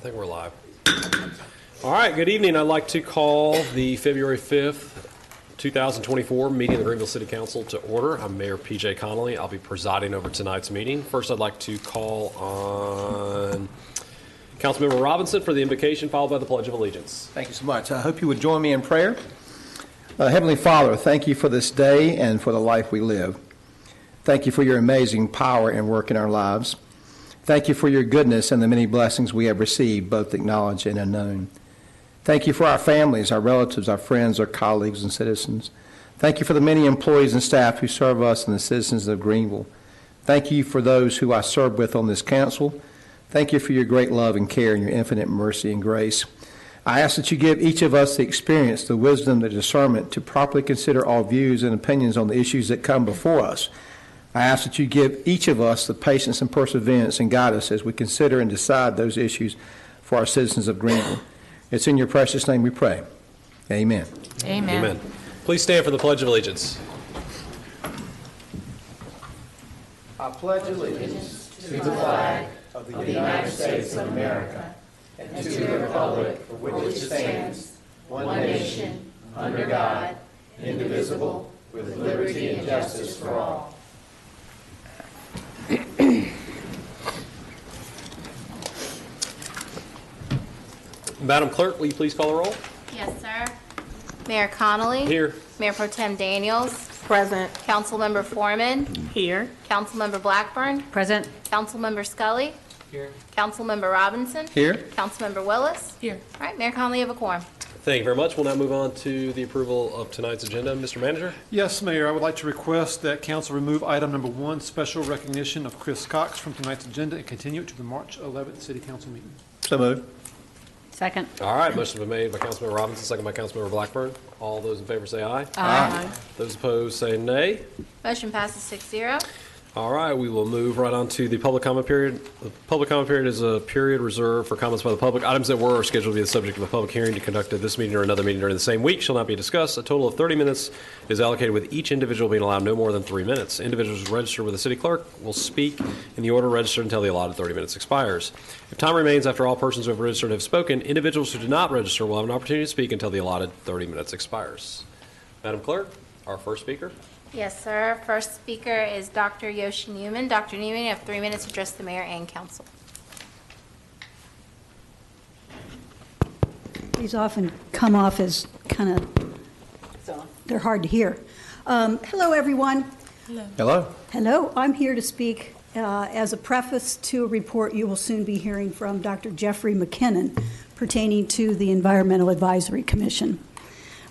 think we're live. All right, good evening. I'd like to call the February 5th, 2024 meeting of the Greenville City Council to order. I'm Mayor P.J. Connolly. I'll be presiding over tonight's meeting. First, I'd like to call on Councilmember Robinson for the invocation, followed by the Pledge of Allegiance. Thank you so much. I hope you would join me in prayer. Heavenly Father, thank you for this day and for the life we live. Thank you for your amazing power and work in our lives. Thank you for your goodness and the many blessings we have received, both acknowledged and unknown. Thank you for our families, our relatives, our friends, our colleagues, and citizens. Thank you for the many employees and staff who serve us and the citizens of Greenville. Thank you for those who I serve with on this council. Thank you for your great love and care and your infinite mercy and grace. I ask that you give each of us the experience, the wisdom, the discernment to properly consider all views and opinions on the issues that come before us. I ask that you give each of us the patience and perseverance and guide us as we consider and decide those issues for our citizens of Greenville. It's in your precious name we pray. Amen. Amen. Amen. Please stand for the Pledge of Allegiance. I pledge allegiance to the flag of the United States of America and to the republic for which it stands, one nation, under God, indivisible, with liberty and justice for all. Madam Clerk, will you please call the roll? Yes, sir. Mayor Connolly. Here. Mayor Pro Tem Daniels. Present. Councilmember Foreman. Here. Councilmember Blackburn. Present. Councilmember Scully. Here. Councilmember Robinson. Here. Councilmember Willis. Here. All right, Mayor Connolly, you have a quorum. Thank you very much. We'll now move on to the approval of tonight's agenda. Mr. Manager? Yes, Mayor. I would like to request that council remove item number 1, special recognition of Chris Cox, from tonight's agenda and continue it to the March 11th City Council meeting. So moved. Second. All right, motion's been made by Councilmember Robinson, second by Councilmember Blackburn. All those in favor say aye. Aye. Those opposed say nay. Motion passes 6-0. All right, we will move right on to the public comment period. The public comment period is a period reserved for comments by the public. Items that were scheduled to be the subject of a public hearing to conduct at this meeting or another meeting during the same week shall not be discussed. A total of 30 minutes is allocated, with each individual being allowed no more than 3 minutes. Individuals registered with the city clerk will speak in the order registered until the allotted 30 minutes expires. If time remains after all persons who have registered have spoken, individuals who did not register will have an opportunity to speak until the allotted 30 minutes expires. Madam Clerk, our first speaker. Yes, sir. First speaker is Dr. Yoshi Newman. Dr. Newman, you have 3 minutes to address the mayor and council. These often come off as kind of, they're hard to hear. Hello, everyone. Hello. Hello. I'm here to speak as a preface to a report you will soon be hearing from Dr. Jeffrey McKinnon pertaining to the Environmental Advisory Commission.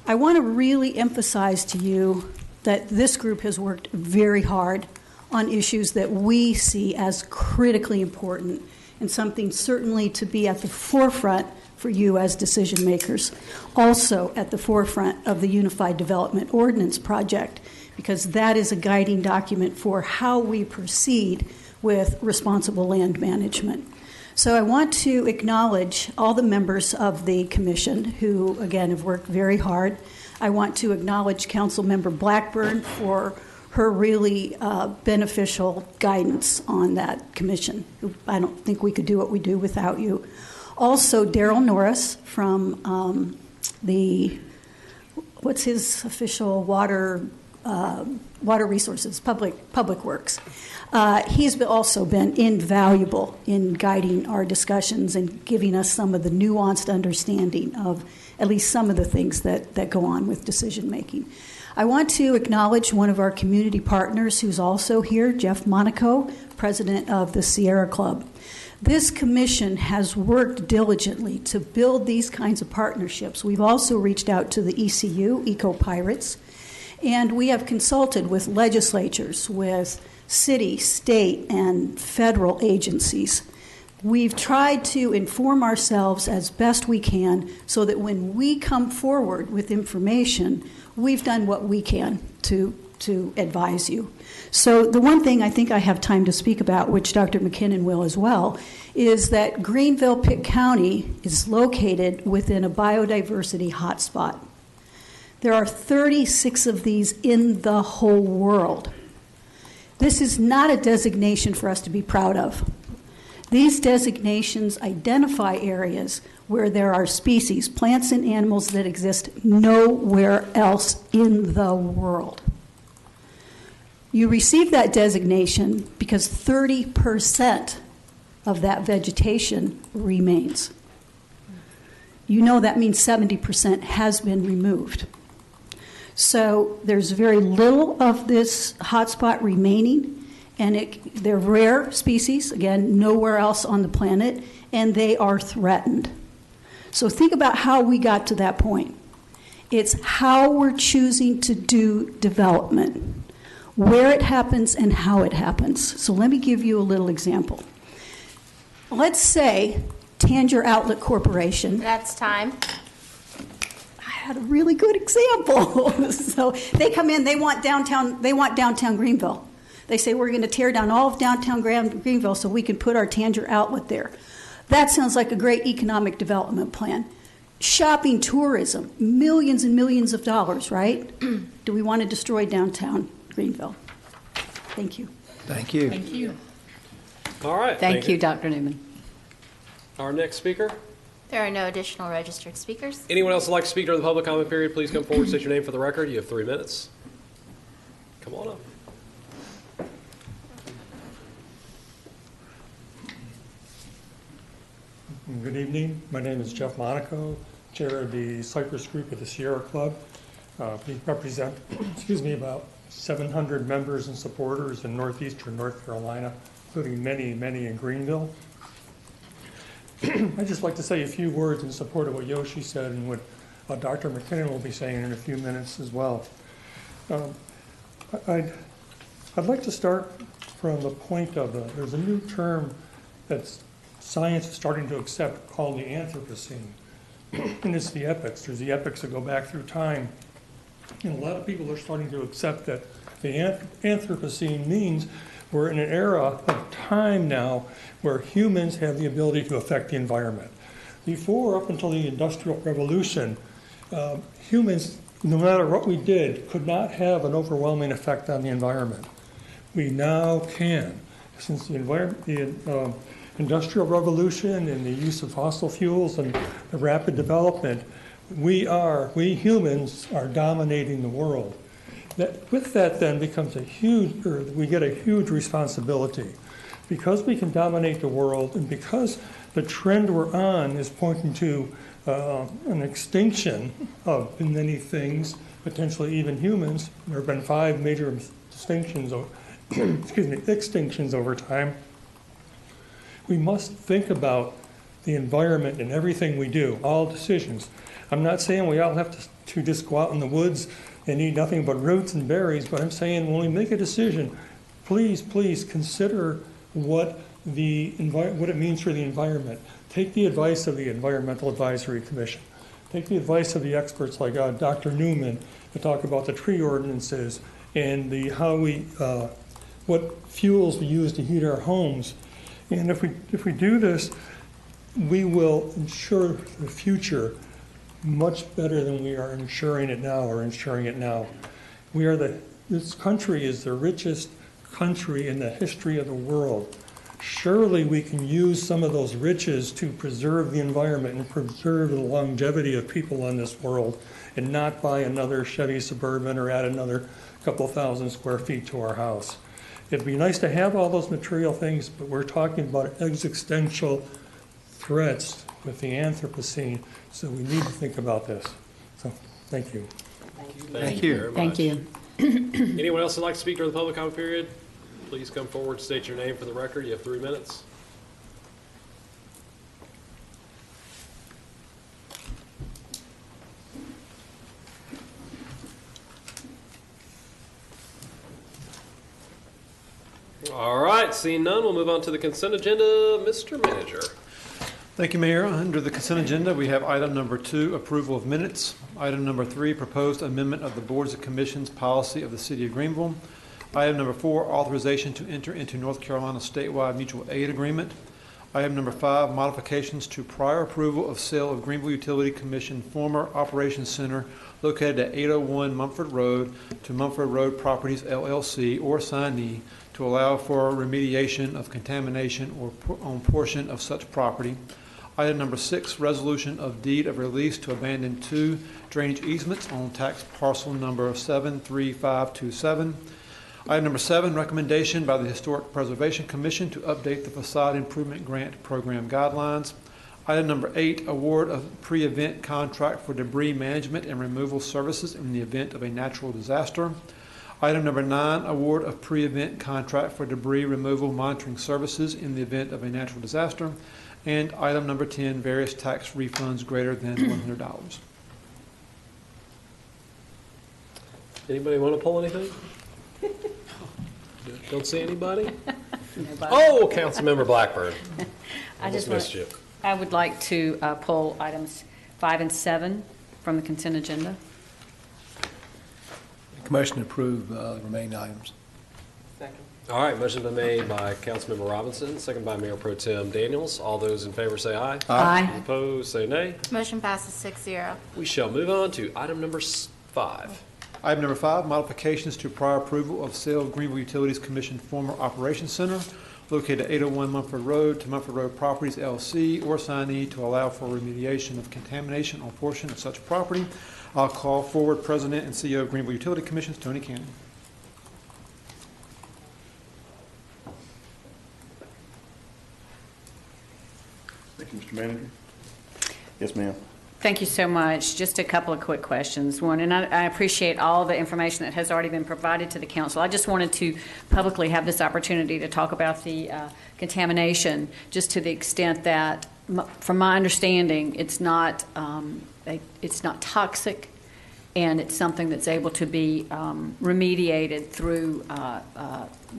I want to really emphasize to you that this group has worked very hard on issues that we see as critically important and something certainly to be at the forefront for you as decision makers. Also at the forefront of the Unified Development Ordinance Project, because that is a guiding document for how we proceed with responsible land management. So I want to acknowledge all the members of the commission who, again, have worked very hard. I want to acknowledge Councilmember Blackburn for her really beneficial guidance on that commission. I don't think we could do what we do without you. Also, Daryl Norris from what's his official water resources, public works. He's also been invaluable in guiding our discussions and giving us some of the nuanced understanding of at least some of the things that go on with decision making. I want to acknowledge one of our community partners who's also here, Jeff Monaco, president of the Sierra Club. This commission has worked diligently to build these kinds of partnerships. We've also reached out to the ECU, Eco Pirates, and we have consulted with legislatures, with city, state, and federal agencies. We've tried to inform ourselves as best we can so that when we come forward with information, we've done what we can to advise you. So the one thing I think I have time to speak about, which Dr. McKinnon will as well, is that Greenville, Pitt County is located within a biodiversity hotspot. There are 36 of these in the whole world. This is not a designation for us to be proud of. These designations identify areas where there are species, plants and animals that exist nowhere else in the world. You receive that designation because 30% of that vegetation remains. You know that means 70% has been removed. So there's very little of this hotspot remaining, and they're rare species, again, nowhere else on the planet, and they are threatened. So think about how we got to that point. It's how we're choosing to do development, where it happens and how it happens. So let me give you a little example. Let's say Tanger Outlet Corporation. That's time. I had a really good example. So they come in, they want downtown Greenville. They say we're going to tear down all of downtown Greenville so we can put our Tanger Outlet there. That sounds like a great economic development plan. Shopping tourism, millions and millions of dollars, right? Do we want to destroy downtown Greenville? Thank you. Thank you. Thank you. All right. Thank you, Dr. Newman. Our next speaker. There are no additional registered speakers. Anyone else who'd like to speak during the public comment period, please come forward, state your name for the record. You have 3 minutes. Come on up. Good evening. My name is Jeff Monaco, chair of the Cypress Group of the Sierra Club. We represent, about 700 members and supporters in northeastern North Carolina, including many, many in Greenville. I'd just like to say a few words in support of what Yoshi said and what Dr. McKinnon will be saying in a few minutes as well. I'd like to start from the point of there's a new term that's science is starting to accept called the Anthropocene. And it's the epochs. There's the epochs that go back through time. And a lot of people are starting to accept that the Anthropocene means we're in an era of time now where humans have the ability to affect the environment. Before, up until the Industrial Revolution, humans, no matter what we did, could not have an overwhelming effect on the environment. We now can. Since the Industrial Revolution and the use of fossil fuels and the rapid development, we humans are dominating the world. With that then becomes we get a huge responsibility. Because we can dominate the world and because the trend we're on is pointing to an extinction of many things, potentially even humans. There have been 5 major extinctions over time. We must think about the environment in everything we do, all decisions. I'm not saying we all have to just go out in the woods and eat nothing but roots and berries, but I'm saying when we make a decision, please consider what it means for the environment. Take the advice of the Environmental Advisory Commission. Take the advice of the experts like Dr. Newman to talk about the tree ordinances and what fuels we use to heat our homes. And if we do this, we will ensure the future much better than we are ensuring it now. This country is the richest country in the history of the world. Surely we can use some of those riches to preserve the environment and preserve the longevity of people on this world and not buy another Chevy Suburban or add another couple thousand square feet to our house. It'd be nice to have all those material things, but we're talking about existential threats with the Anthropocene, so we need to think about this. So, thank you. Thank you very much. Thank you. Anyone else who'd like to speak during the public comment period? Please come forward, state your name for the record. You have 3 minutes. All right, seeing none, we'll move on to the consent agenda. Mr. Manager. Thank you, Mayor. Under the consent agenda, we have item number 2, approval of minutes. Item number 3, proposed amendment of the Boards and Commissions policy of the City of Greenville. Item number 4, authorization to enter into North Carolina statewide mutual aid agreement. Item number 5, modifications to prior approval of sale of Greenville Utility Commission former operations center located at 801 Mumford Road to Mumford Road Properties LLC or Assignee to allow for remediation of contamination on portion of such property. Item number 6, resolution of deed of release to abandon 2 drainage easements on tax parcel number 73527. Item number 7, recommendation by the Historic Preservation Commission to update the Façade Improvement Grant Program guidelines. Item number 8, award of pre-event contract for debris management and removal services in the event of a natural disaster. Item number 9, award of pre-event contract for debris removal monitoring services in the event of a natural disaster. And item number 10, various tax refunds greater than $100. Anybody want to pull anything? Don't see anybody? Oh, Councilmember Blackburn. I just missed you. I would like to pull items 5 and 7 from the consent agenda. Make a motion to approve the remaining items. All right, motion been made by Councilmember Robinson, second by Mayor Pro Tem Daniels. All those in favor say aye. Aye. Those opposed, say nay. Motion passes 6-0. We shall move on to item number 5. Item number 5, modifications to prior approval of sale of Greenville Utilities Commission former operations center located at 801 Mumford Road to Mumford Road Properties LC or Assignee to allow for remediation of contamination on portion of such property. I'll call forward President and CEO of Greenville Utility Commissions, Tony Cannon. Thank you, Mr. Manager. Yes, ma'am. Thank you so much. Just a couple of quick questions. One, and I appreciate all the information that has already been provided to the council. I just wanted to publicly have this opportunity to talk about the contamination, just to the extent that, from my understanding, it's not toxic, and it's something that's able to be remediated through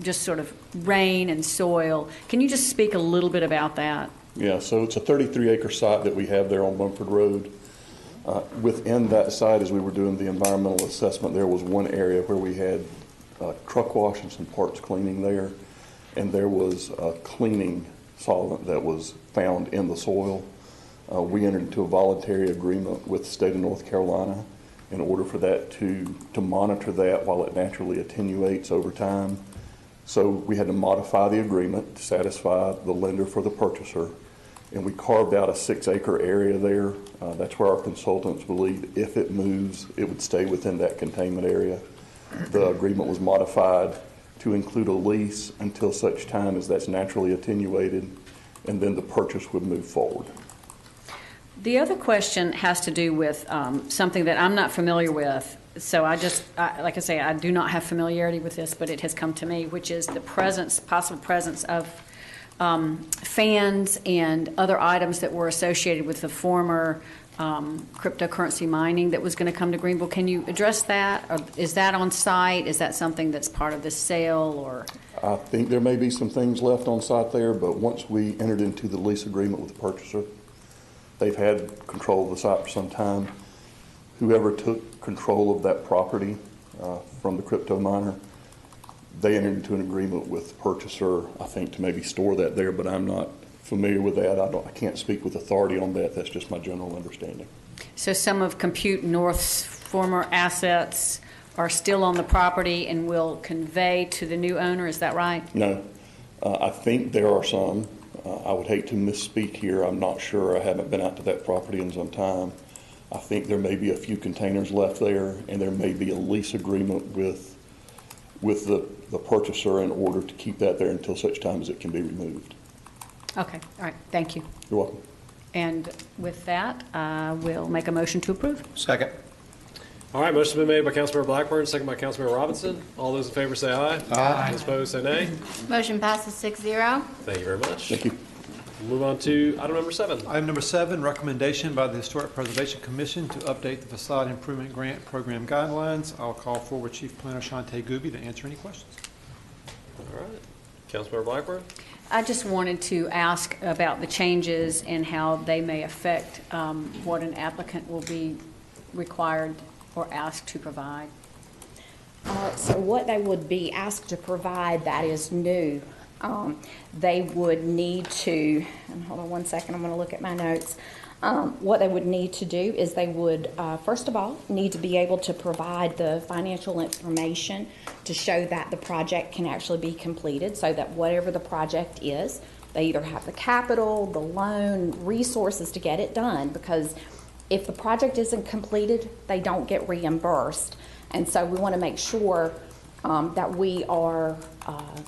just sort of rain and soil. Can you just speak a little bit about that? Yeah, so it's a 33-acre site that we have there on Mumford Road. Within that site, as we were doing the environmental assessment, there was one area where we had truck wash and some parts cleaning there, and there was a cleaning solvent that was found in the soil. We entered into a voluntary agreement with the state of North Carolina in order for that to monitor that while it naturally attenuates over time. So we had to modify the agreement to satisfy the lender for the purchaser, and we carved out a 6-acre area there. That's where our consultants believe if it moves, it would stay within that containment area. The agreement was modified to include a lease until such time as that's naturally attenuated, and then the purchase would move forward. The other question has to do with something that I'm not familiar with. So like I say, I do not have familiarity with this, but it has come to me, which is the possible presence of fans and other items that were associated with the former cryptocurrency mining that was going to come to Greenville. Can you address that? Or is that on site? Is that something that's part of the sale? Or I think there may be some things left on site there, but once we entered into the lease agreement with the purchaser, they've had control of the site for some time. Whoever took control of that property from the crypto miner, they entered into an agreement with the purchaser, I think, to maybe store that there, but I'm not familiar with that. I can't speak with authority on that. That's just my general understanding. so some of Compute North's former assets are still on the property and will convey to the new owner, is that right? No, I think there are some. I would hate to misspeak here. I'm not sure. I haven't been out to that property in some time. I think there may be a few containers left there, and there may be a lease agreement with the purchaser in order to keep that there until such time as it can be removed. Okay, all right, thank you. You're welcome. And with that, we'll make a motion to approve. Second. All right, motion's been made by Councilmember Blackburn, second by Councilmember Robinson. All those in favor say aye. Aye. Those opposed say nay. Motion passes 6-0. Thank you very much. Thank you. We'll move on to item number 7. Item number 7, recommendation by the Historic Preservation Commission to update the Façade Improvement Grant Program guidelines. I'll call forward Chief Planner Shantae Gooby to answer any questions. All right. Councilmember Blackburn? I just wanted to ask about the changes and how they may affect what an applicant will be required or asked to provide. So what they would be asked to provide that is new, they would need to, and hold on one second, I'm going to look at my notes. What they would need to do is they would, first of all, need to be able to provide the financial information to show that the project can actually be completed, so that whatever the project is, they either have the capital, the loan, resources to get it done, because if the project isn't completed, they don't get reimbursed. And so we want to make sure that we are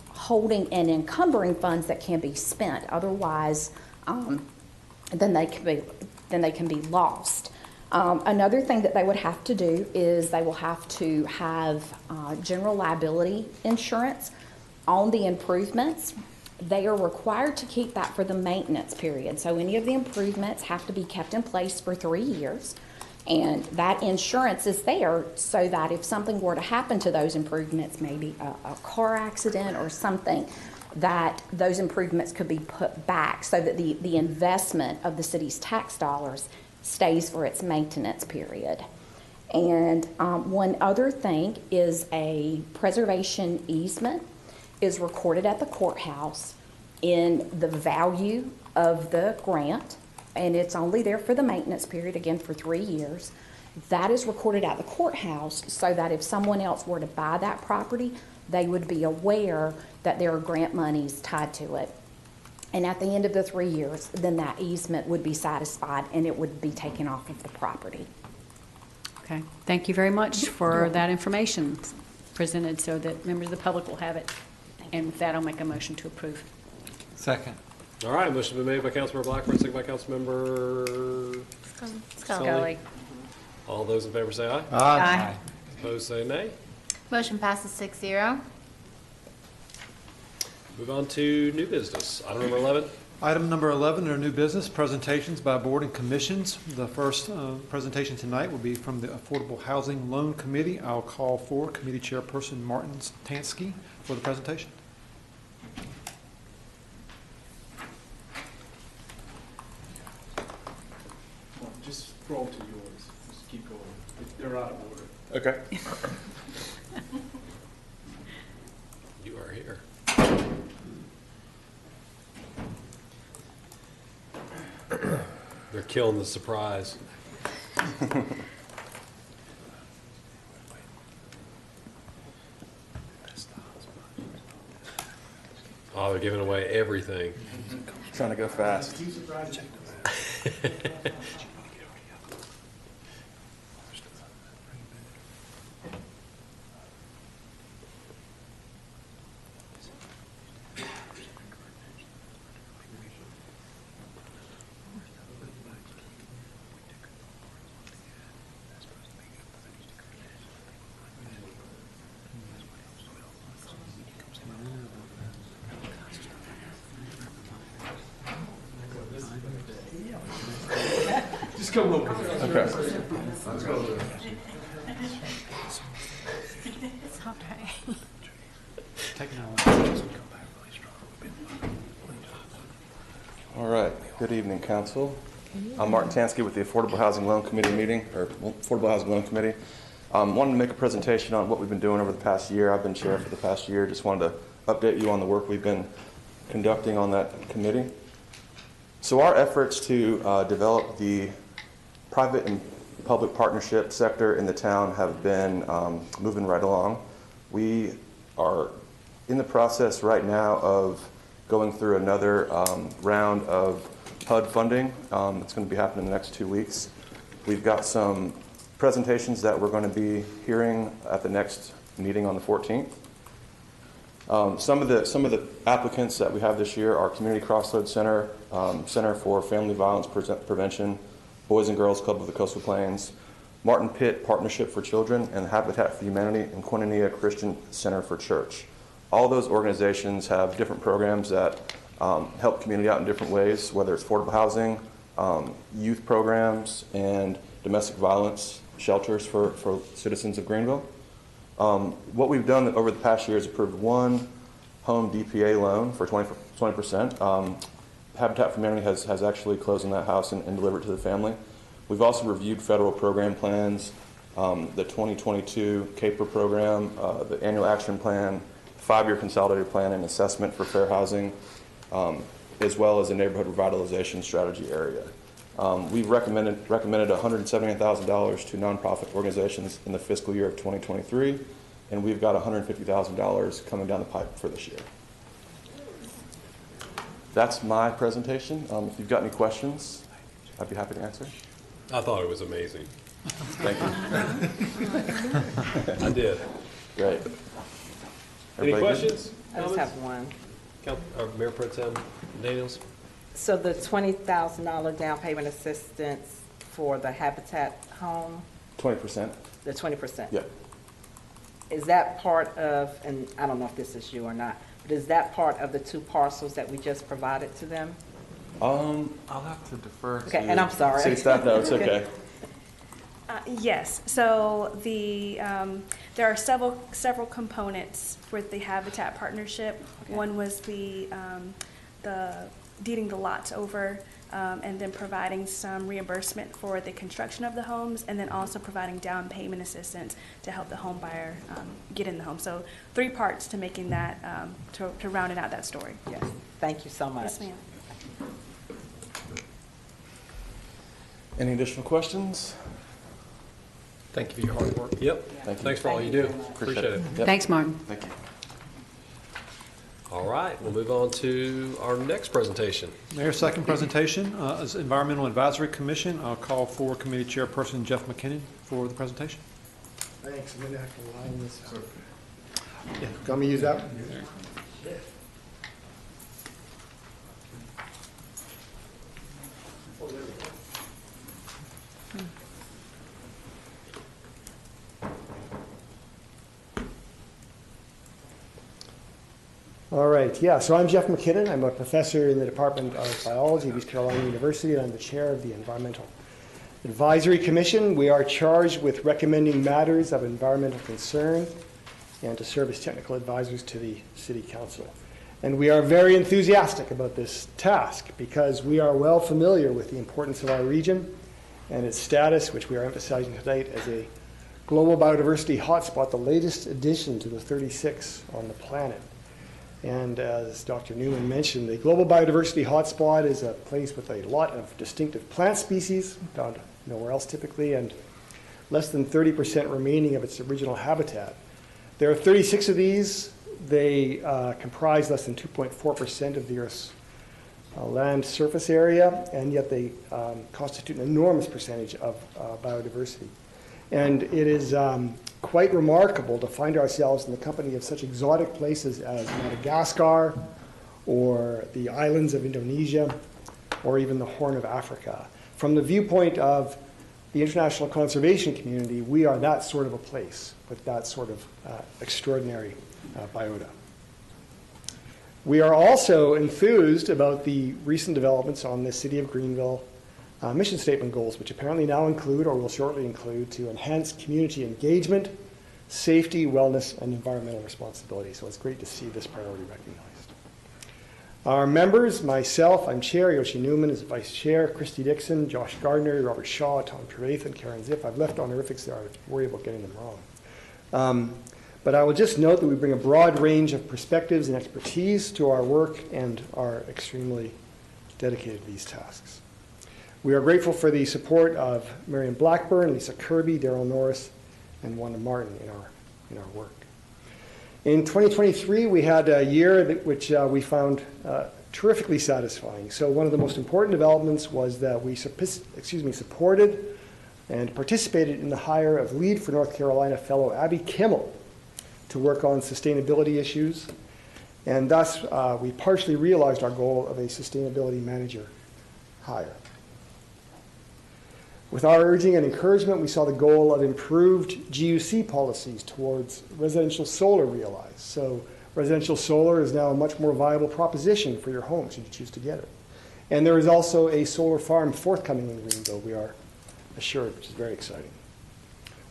holding and encumbering funds that can be spent. Otherwise, then they can be lost. Another thing that they would have to do is they will have to have general liability insurance on the improvements. They are required to keep that for the maintenance period. So any of the improvements have to be kept in place for 3 years. And that insurance is there so that if something were to happen to those improvements, maybe a car accident or something, that those improvements could be put back so that the investment of the city's tax dollars stays for its maintenance period. And one other thing is a preservation easement is recorded at the courthouse in the value of the grant, and it's only there for the maintenance period, again, for 3 years. That is recorded at the courthouse so that if someone else were to buy that property, they would be aware that there are grant monies tied to it. And at the end of the 3 years, then that easement would be satisfied and it would be taken off of the property. Okay, thank you very much for that information presented so that members of the public will have it. And with that, I'll make a motion to approve. Second. All right, motion been made by Councilmember Blackburn, second by Councilmember Scully. All those in favor say aye. Aye. Opposed say nay. Motion passes 6-0. Move on to new business. Item number 11. Item number 11 are new business presentations by board and commissions. The first presentation tonight will be from the Affordable Housing Loan Committee. I'll call for Committee Chairperson Martin Tansky for the presentation. Just scroll to yours. Just keep going. They're out of order. Okay. You are here. They're killing the surprise. Oh, they're giving away everything. Trying to go fast. Just come over. Okay. It's all right. All right. Good evening, Council. I'm Martin Tansky with the Affordable Housing Loan Committee Affordable Housing Loan Committee. Wanted to make a presentation on what we've been doing over the past year. I've been chair for the past year. Just wanted to update you on the work we've been conducting on that committee. So our efforts to develop the private and public partnership sector in the town have been moving right along. We are in the process right now of going through another round of HUD funding. It's going to be happening in the next 2 weeks. We've got some presentations that we're going to be hearing at the next meeting on the 14th. Some of the applicants that we have this year are Community Crossroads Center, Center for Family Violence Prevention, Boys and Girls Club of the Coastal Plains, Martin Pitt Partnership for Children, and Habitat for Humanity and Koinonia Christian Center for Church. All those organizations have different programs that help community out in different ways, whether it's affordable housing, youth programs, and domestic violence shelters for citizens of Greenville. What we've done over the past year is approved one home DPA loan for 20%. Habitat for Humanity has actually closed on that house and delivered it to the family. We've also reviewed federal program plans, the 2022 CAPER program, the annual action plan, 5-year consolidated plan and assessment for fair housing, as well as a neighborhood revitalization strategy area. We've recommended $179,000 to nonprofit organizations in the fiscal year of 2023, and we've got $150,000 coming down the pipe for this year. That's my presentation. If you've got any questions, I'd be happy to answer. I thought it was amazing. Thank you. I did. Great. Any Everybody good? questions? I just have one. Mayor Pro Tem Daniels? So the $20,000 down payment assistance for the Habitat home, 20%. the 20%? Yeah. Is that part of, and I don't know if this is you or not, but is that part of the 2 parcels that we just provided to them? I'll have to defer Okay, to and I'm sorry. city staff. No, it's okay. Yes, so there are several components for the Habitat partnership. Okay. One was the deeding the lots over, and then providing some reimbursement for the construction of the homes, and then also providing down payment assistance to help the home buyer get in the home. So 3 parts to making that, to rounding out that story. Yes, thank you so much. Yes, ma'am. Any additional questions? Thank you for your hard work. Yep. Thank you. Thanks for all you do. Appreciate it. Yep. Thanks, Martin. Thank you. All right, we'll move on to our next presentation. Mayor's second presentation is Environmental Advisory Commission. I'll call for Committee Chairperson Jeff McKinnon for the presentation. Thanks. I'm going to have to line this up. Yeah. Want me to use that one? All right, yeah, so I'm Jeff McKinnon. I'm a professor in the Department of Biology at East Carolina University, and I'm the chair of the Environmental Advisory Commission. We are charged with recommending matters of environmental concern and to serve as technical advisors to the City Council. And we are very enthusiastic about this task because we are well familiar with the importance of our region and its status, which we are emphasizing tonight as a global biodiversity hotspot, the latest addition to the 36 on the planet. And as Dr. Newman mentioned, the global biodiversity hotspot is a place with a lot of distinctive plant species found nowhere else typically, and less than 30% remaining of its original habitat. There are 36 of these. They comprise less than 2.4% of the Earth's land surface area, and yet they constitute an enormous percentage of biodiversity. And it is quite remarkable to find ourselves in the company of such exotic places as Madagascar or the islands of Indonesia or even the Horn of Africa. From the viewpoint of the international conservation community, we are that sort of a place with that sort of extraordinary biota. We are also enthused about the recent developments on the City of Greenville mission statement goals, which apparently now include, or will shortly include, to enhance community engagement, safety, wellness, and environmental responsibility. So it's great to see this priority recognized. Our members, myself, I'm chair, Yoshi Newman is vice chair, Christy Dixon, Josh Gardner, Robert Shaw, Tom Trevathan, Karen Ziff. I've left honorifics there. I worry about getting them wrong. But I will just note that we bring a broad range of perspectives and expertise to our work and are extremely dedicated to these tasks. We are grateful for the support of Marion Blackburn, Lisa Kirby, Daryl Norris, and Wanda Martin in our work. In 2023, we had a year which we found terrifically satisfying. So one of the most important developments was that we supported and participated in the hire of Lead for North Carolina fellow Abby Kimmel to work on sustainability issues. And thus, we partially realized our goal of a sustainability manager hire. With our urging and encouragement, we saw the goal of improved GUC policies towards residential solar realized. So residential solar is now a much more viable proposition for your home should you choose to get it. And there is also a solar farm forthcoming in Greenville, we are assured, which is very exciting.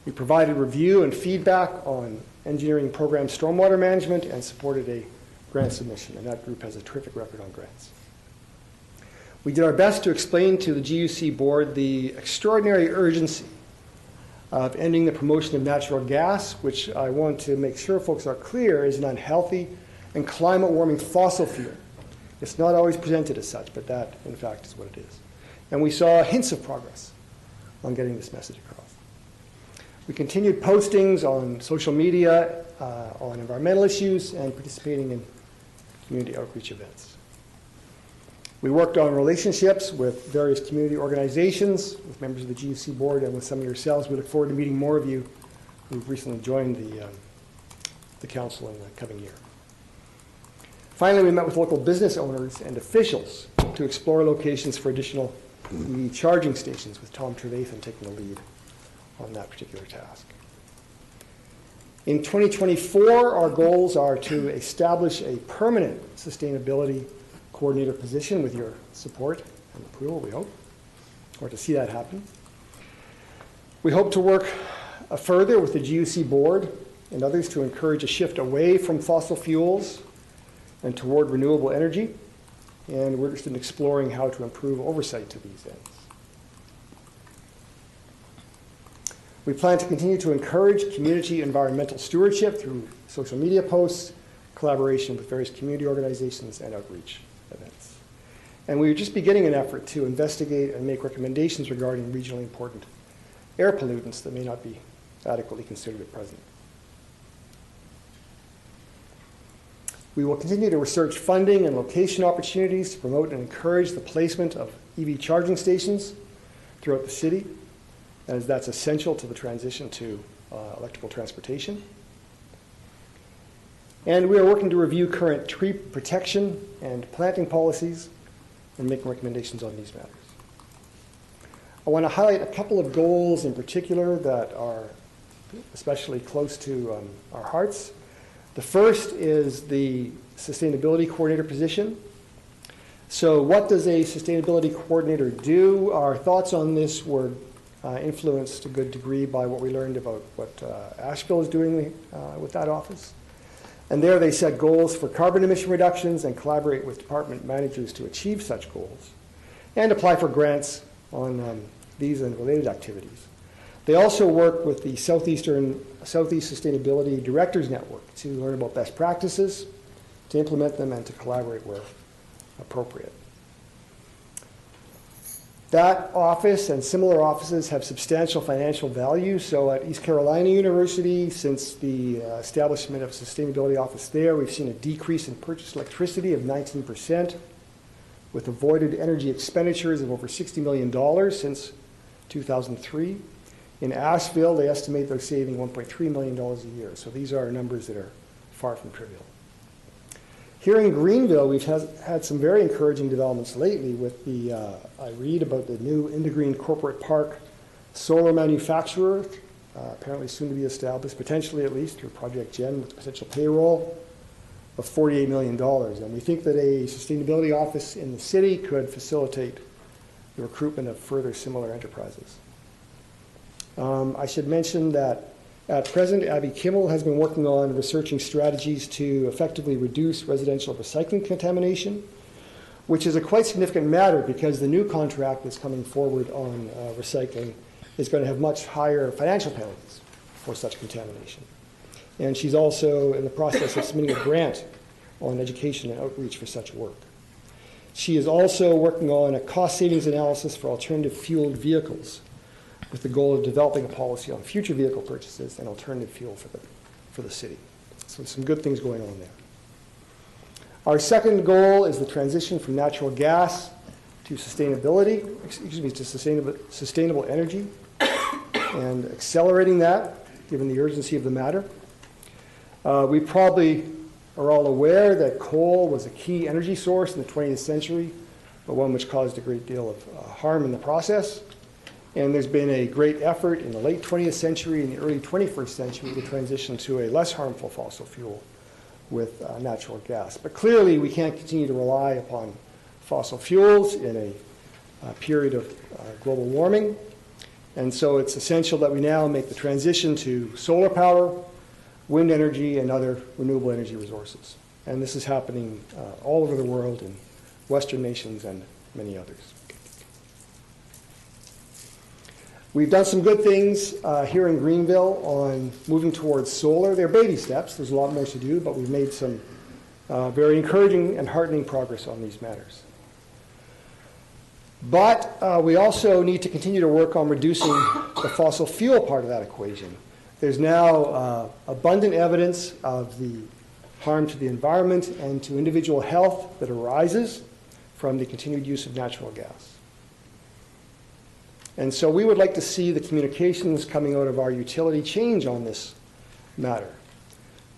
We provided review and feedback on engineering program stormwater management and supported a grant submission, and that group has a terrific record on grants. We did our best to explain to the GUC board the extraordinary urgency of ending the promotion of natural gas, which I want to make sure folks are clear is an unhealthy and climate warming fossil fuel. It's not always presented as such, but that, in fact, is what it is. and we saw hints of progress on getting this message across. We continued postings on social media on environmental issues and participating in community outreach events. We worked on relationships with various community organizations, with members of the GUC board, and with some of yourselves. We look forward to meeting more of you who've recently joined the council in the coming year. Finally, we met with local business owners and officials to explore locations for additional EV charging stations, with Tom Trevathan taking the lead on that particular task. In 2024, our goals are to establish a permanent sustainability coordinator position with your support and approval, we hope, or to see that happen. We hope to work further with the GUC board and others to encourage a shift away from fossil fuels and toward renewable energy, and we're interested in exploring how to improve oversight to these ends. We plan to continue to encourage community environmental stewardship through social media posts, collaboration with various community organizations, and outreach events. And we're just beginning an effort to investigate and make recommendations regarding regionally important air pollutants that may not be adequately considered at present. We will continue to research funding and location opportunities to promote and encourage the placement of EV charging stations throughout the city, as that's essential to the transition to electrical transportation. And we are working to review current tree protection and planting policies and making recommendations on these matters. I want to highlight a couple of goals in particular that are especially close to our hearts. The first is the sustainability coordinator position. So what does a sustainability coordinator do? Our thoughts on this were influenced to a good degree by what we learned about what Asheville is doing with that office. And there they set goals for carbon emission reductions and collaborate with department managers to achieve such goals and apply for grants on these and related activities. They also work with the Southeast Sustainability Directors Network to learn about best practices, to implement them, and to collaborate where appropriate. That office and similar offices have substantial financial value. So at East Carolina University, since the establishment of a sustainability office there, we've seen a decrease in purchased electricity of 19%, with avoided energy expenditures of over $60 million since 2003. In Asheville, they estimate they're saving $1.3 million a year. So these are numbers that are far from trivial. Here in Greenville, we've had some very encouraging developments lately with the, I read about the new Green Corporate Park solar manufacturer, apparently soon to be established, potentially at least through Project Gen, with potential payroll of $48 million. And we think that a sustainability office in the city could facilitate the recruitment of further similar enterprises. I should mention that at present, Abby Kimmel has been working on researching strategies to effectively reduce residential recycling contamination, which is a quite significant matter because the new contract that's coming forward on recycling is going to have much higher financial penalties for such contamination. And she's also in the process of submitting a grant on education and outreach for such work. She is also working on a cost savings analysis for alternative fueled vehicles, with the goal of developing a policy on future vehicle purchases and alternative fuel for the city. So some good things going on there. Our second goal is the transition from natural gas to sustainable energy, and accelerating that, given the urgency of the matter. We probably are all aware that coal was a key energy source in the 20th century, but one which caused a great deal of harm in the process. And there's been a great effort in the late 20th century and the early 21st century to transition to a less harmful fossil fuel with natural gas. But clearly, we can't continue to rely upon fossil fuels in a period of global warming. And so it's essential that we now make the transition to solar power, wind energy, and other renewable energy resources. And this is happening all over the world in Western nations and many others. We've done some good things here in Greenville on moving towards solar. They're baby steps. There's a lot more to do, but we've made some very encouraging and heartening progress on these matters. But we also need to continue to work on reducing the fossil fuel part of that equation. There's now abundant evidence of the harm to the environment and to individual health that arises from the continued use of natural gas. And so we would like to see the communications coming out of our utility change on this matter.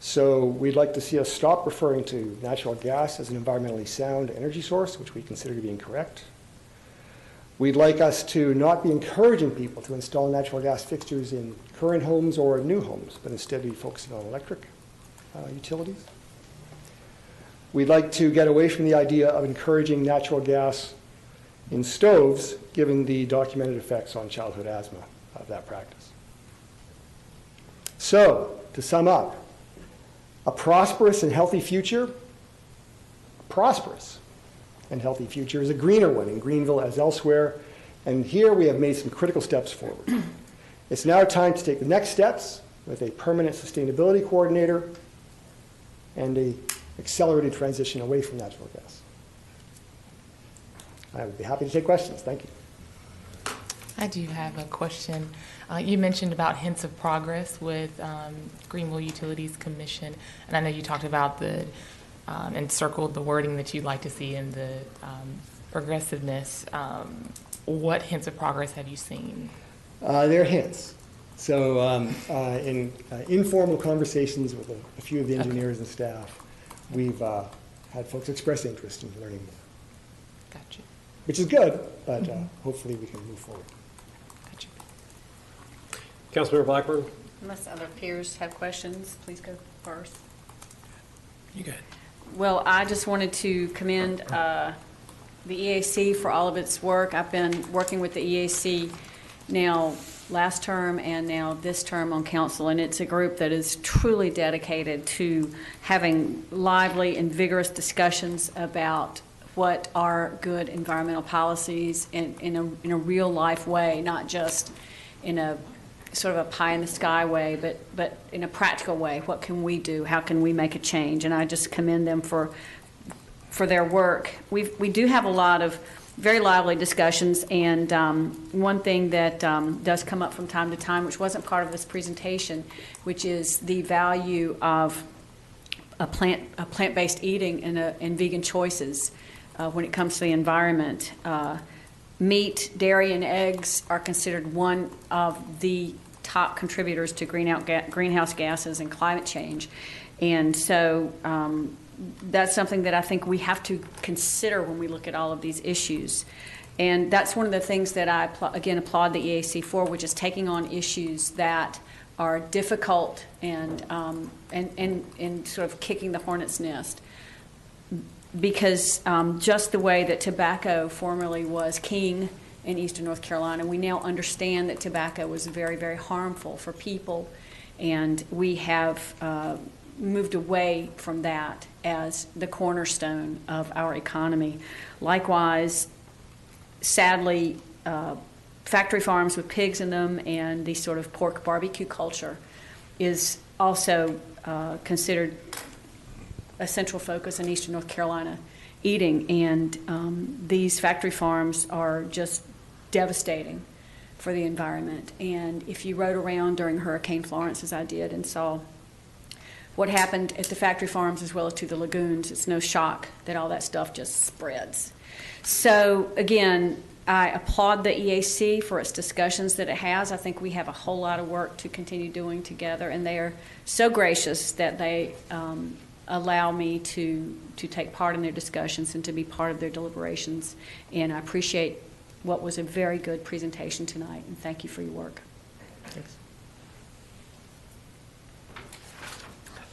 So we'd like to see us stop referring to natural gas as an environmentally sound energy source, which we consider to be incorrect. We'd like us to not be encouraging people to install natural gas fixtures in current homes or new homes, but instead be focusing on electric utilities. We'd like to get away from the idea of encouraging natural gas in stoves, given the documented effects on childhood asthma of that practice. So, to sum up, a prosperous and healthy future, is a greener one in Greenville as elsewhere, and here we have made some critical steps forward. It's now time to take the next steps with a permanent sustainability coordinator and an accelerated transition away from natural gas. I would be happy to take questions. Thank you. I do have a question. You mentioned about hints of progress with Greenville Utilities Commission, and I know you talked about and circled the wording that you'd like to see in the progressiveness. What hints of progress have you seen? They're hints. So in informal conversations with a few of the engineers and staff, we've had folks express interest in learning more. Gotcha. Which is good, but hopefully we can move forward. Gotcha. Councilmember Blackburn? Unless other peers have questions, please go first. You go ahead. Well, I just wanted to commend the EAC for all of its work. I've been working with the EAC now last term and now this term on council, and it's a group that is truly dedicated to having lively and vigorous discussions about what are good environmental policies in a real life way, not just in a sort of a pie in the sky way, but in a practical way. What can we do? How can we make a change? And I just commend them for their work. We do have a lot of very lively discussions, and one thing that does come up from time to time, which wasn't part of this presentation, which is the value of a plant-based eating and vegan choices when it comes to the environment. Meat, dairy, and eggs are considered one of the top contributors to greenhouse gases and climate change. And so that's something that I think we have to consider when we look at all of these issues. And that's one of the things that I, again, applaud the EAC for, which is taking on issues that are difficult and sort of kicking the hornet's nest. Because just the way that tobacco formerly was king in eastern North Carolina, we now understand that tobacco was very, very harmful for people, and we have moved away from that as the cornerstone of our economy. Likewise, sadly, factory farms with pigs in them and the sort of pork barbecue culture is also considered a central focus in eastern North Carolina eating, and these factory farms are just devastating for the environment. And if you rode around during Hurricane Florence, as I did, and saw what happened at the factory farms as well as to the lagoons, it's no shock that all that stuff just spreads. So again, I applaud the EAC for its discussions that it has. I think we have a whole lot of work to continue doing together, and they are so gracious that they allow me to take part in their discussions and to be part of their deliberations. And I appreciate what was a very good presentation tonight, and thank you for your work. Thanks.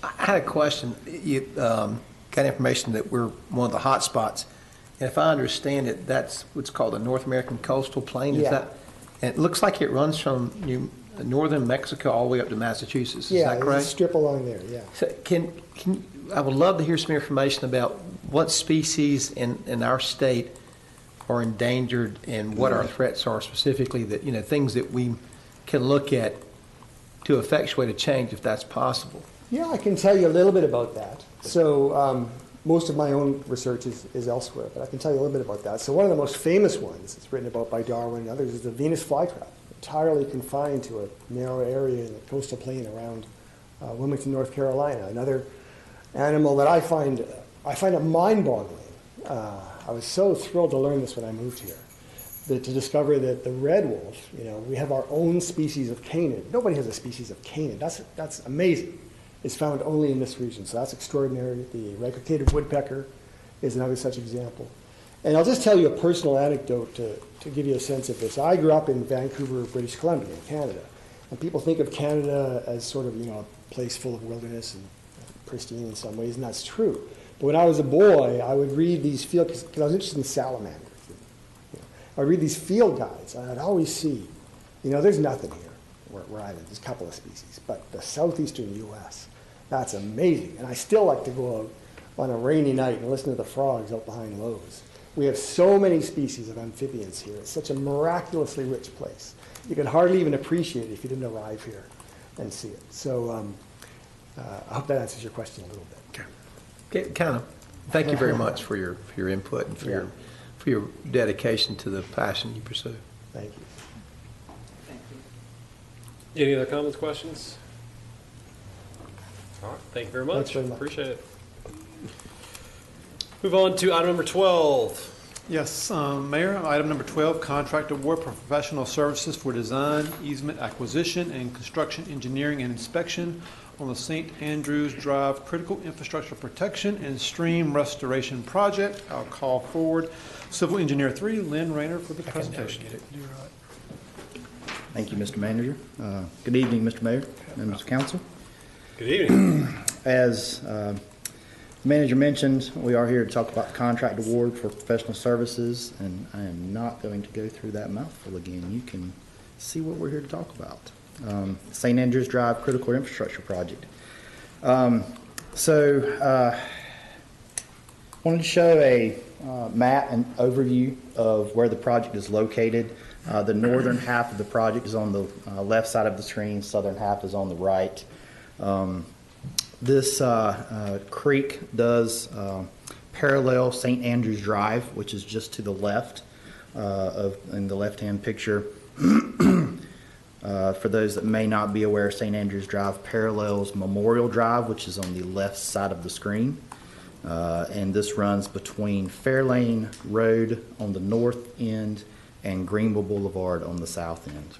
I had a question. You got information that we're one of the hot spots. And if I understand it, that's what's called the North American Coastal Plain. Is that? And it looks like it runs from northern Mexico all the way up to Massachusetts. Is that correct? Yeah, strip along there, yeah. So I would love to hear some information about what species in our state are endangered and what our threats are specifically, that, things that we can look at to effectuate a change if that's possible. Yeah, I can tell you a little bit about that. So most of my own research is elsewhere, but I can tell you a little bit about that. So one of the most famous ones, it's written about by Darwin and others, is the Venus flytrap, entirely confined to a narrow area in the coastal plain around Wilmington, North Carolina. Another animal that I find it mind-boggling. I was so thrilled to learn this when I moved here, to discover that the red wolf, we have our own species of canid. Nobody has a species of canid. That's amazing. It's found only in this region, so that's extraordinary. The eradicated woodpecker is another such example. And I'll just tell you a personal anecdote to give you a sense of this. I grew up in Vancouver, British Columbia, in Canada. And people think of Canada as sort of, a place full of wilderness and pristine in some ways, and that's true. But when I was a boy, I would read these field, because I was interested in salamanders. I would read these field guides, and I'd always see, there's nothing here where I live. There's a couple of species. But the southeastern U.S., that's amazing. And I still like to go out on a rainy night and listen to the frogs out behind Lowe's. We have so many species of amphibians here. It's such a miraculously rich place. You can hardly even appreciate it if you didn't arrive here and see it. So I hope that answers your question a little bit. Okay, kind of. Thank you very much for your input and for your dedication to the passion you pursue. Thank you. Any other comments, questions? All right, thank you very much. Thanks very much. Appreciate it. Move on to item number 12. Yes, Mayor, item number 12, contract award for professional services for design, easement acquisition, and construction engineering and inspection on the St. Andrews Drive Critical Infrastructure Protection and Stream Restoration Project. I'll call forward Civil Engineer 3, Lynn Rayner, for the presentation. Thank you, Mr. Manager. Good evening, Mr. Mayor, members of council. Good evening. As the manager mentioned, we are here to talk about the contract award for professional services, and I am not going to go through that mouthful again. You can see what we're here to talk about. St. Andrews Drive Critical Infrastructure Project. Wanted to show a map and overview of where the project is located. The northern half of the project is on the left side of the screen, southern half is on the right. This creek does parallel St. Andrews Drive, which is just to the left in the left-hand picture. For those that may not be aware, St. Andrews Drive parallels Memorial Drive, which is on the left side of the screen. And this runs between Fairlane Road on the north end and Greenville Boulevard on the south end.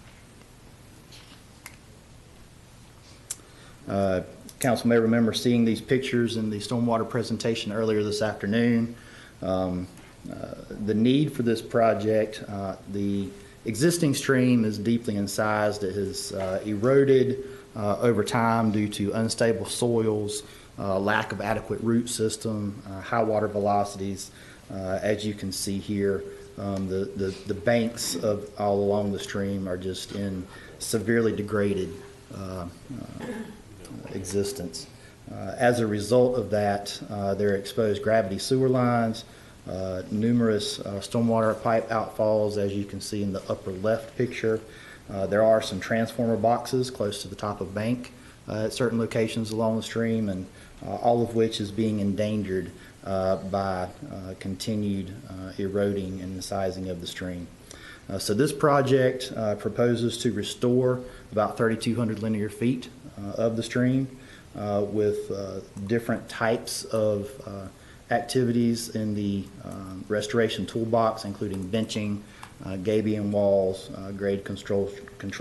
Council may remember seeing these pictures in the stormwater presentation earlier this afternoon. The need for this project, the existing stream is deeply incised. It has eroded over time due to unstable soils, lack of adequate root system, high water velocities. As you can see here, the banks of all along the stream are just in severely degraded existence. As a result of that, there are exposed gravity sewer lines, numerous stormwater pipe outfalls, as you can see in the upper left picture. There are some transformer boxes close to the top of bank at certain locations along the stream, and all of which is being endangered by continued eroding and incising of the stream. So this project proposes to restore about 3,200 linear feet of the stream with different types of activities in the restoration toolbox, including benching, gabion walls, grade control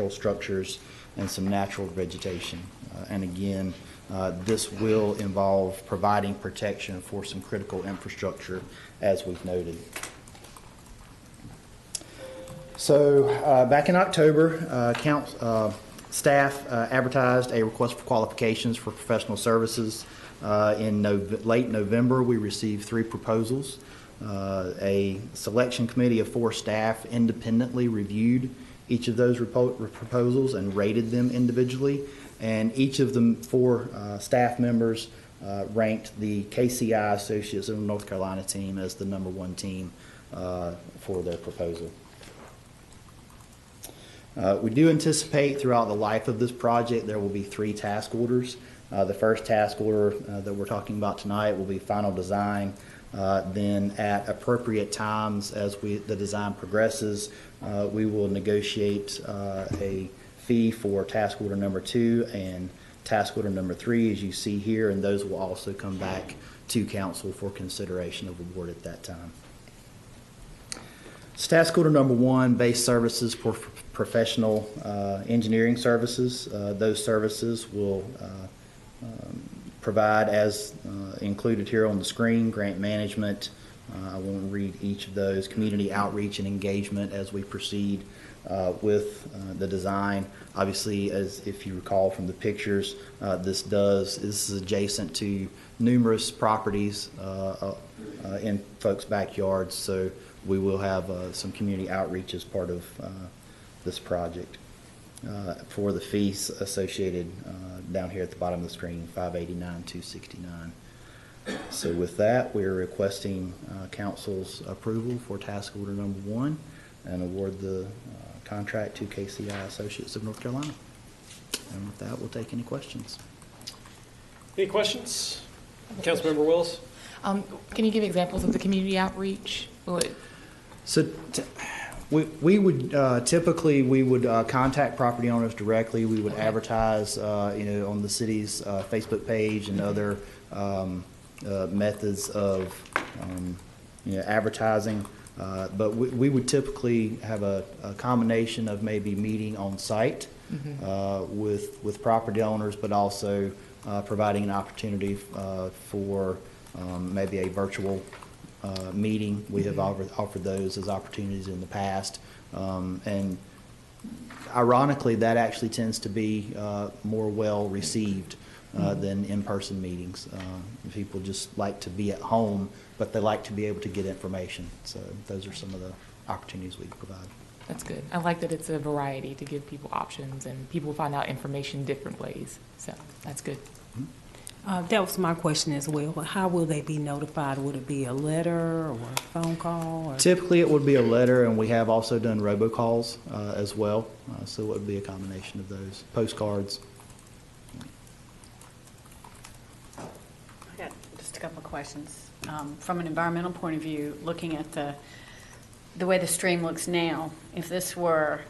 structures, and some natural vegetation. And again, this will involve providing protection for some critical infrastructure, as we've noted. So back in October, staff advertised a request for qualifications for professional services. In late November, we received 3 proposals. A selection committee of 4 staff independently reviewed each of those proposals and rated them individually. And each of the 4 staff members ranked the KCI Associates of North Carolina team as the #1 team for their proposal. We do anticipate throughout the life of this project there will be 3 task orders The first task order that we're talking about tonight will be final design. Then at appropriate times as the design progresses, we will negotiate a fee for task order number 2 and task order number 3, as you see here, and those will also come back to council for consideration of award at that time. So task order number 1, base services for professional engineering services. Those services will provide, as included here on the screen, grant management. I won't read each of those. Community outreach and engagement as we proceed with the design. Obviously, as if you recall from the pictures, this is adjacent to numerous properties in folks' backyards, so we will have some community outreach as part of this project. For the fees associated down here at the bottom of the screen, $589,269. So with that, we are requesting council's approval for task order number 1 and award the contract to KCI Associates of North Carolina. And with that, we'll take any questions. Any questions? Councilmember Willis? Can you give examples of the community outreach? So we would typically contact property owners directly. We would advertise, on the city's Facebook page and other methods of advertising. But we would typically have a combination of maybe meeting on site with property owners, but also providing an opportunity for maybe a virtual meeting. We have offered those as opportunities in the past. And ironically, that actually tends to be more well received than in-person meetings. People just like to be at home, but they like to be able to get information. So those are some of the opportunities we provide. That's good. I like that it's a variety to give people options, and people find out information different ways. So that's good. That was my question as well. How will they be notified? Would it be a letter or a phone call? Or? Typically, it would be a letter, and we have also done robocalls as well. So it would be a combination of those. Postcards. I got just a couple of questions. From an environmental point of view, looking at the way the stream looks now, if this were,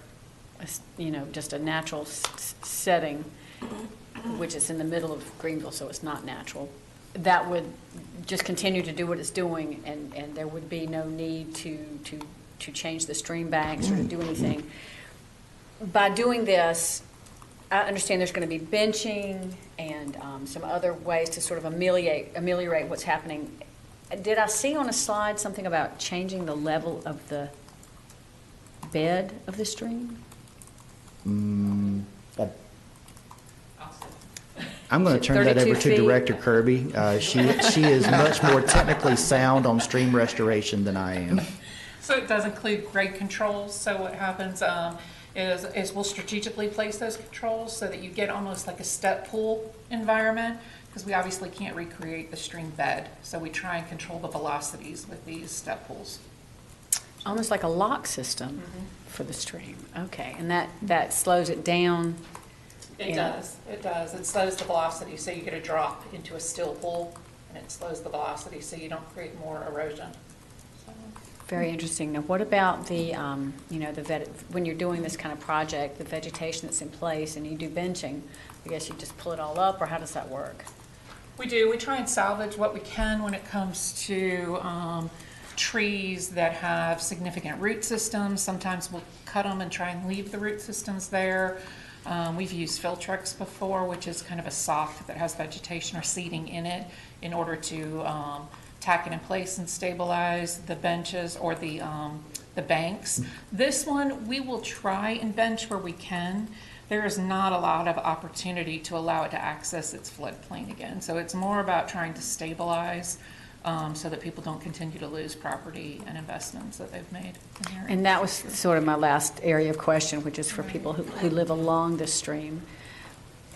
just a natural setting, which is in the middle of Greenville, so it's not natural, that would just continue to do what it's doing, and there would be no need to change the stream banks or to do anything. By doing this, I understand there's going to be benching and some other ways to sort of ameliorate what's happening. Did I see on a slide something about changing the level of the bed of the stream? I'm going to turn that over to Director Kirby. She is much more technically sound on stream restoration than I am. So it does include grade controls. So what happens is we'll strategically place those controls so that you get almost like a step pool environment, because we obviously can't recreate the stream bed. So we try and control the velocities with these step pools. Almost like a lock system for the stream. Okay, and that slows it down. It does. It does. It slows the velocity, so you get a drop into a still pool, and it slows the velocity so you don't create more erosion. Very interesting. Now, what about the, when you're doing this kind of project, the vegetation that's in place, and you do benching, I guess you just pull it all up, or how does that work? We do. We try and salvage what we can when it comes to trees that have significant root systems. Sometimes we'll cut them and try and leave the root systems there. We've used Filtrex before, which is kind of a sock that has vegetation or seeding in it, in order to tack it in place and stabilize the benches or the banks. This one, we will try and bench where we can. There is not a lot of opportunity to allow it to access its floodplain again. So it's more about trying to stabilize so that people don't continue to lose property and investments that they've made in the area. And that was sort of my last area of question, which is for people who live along the stream.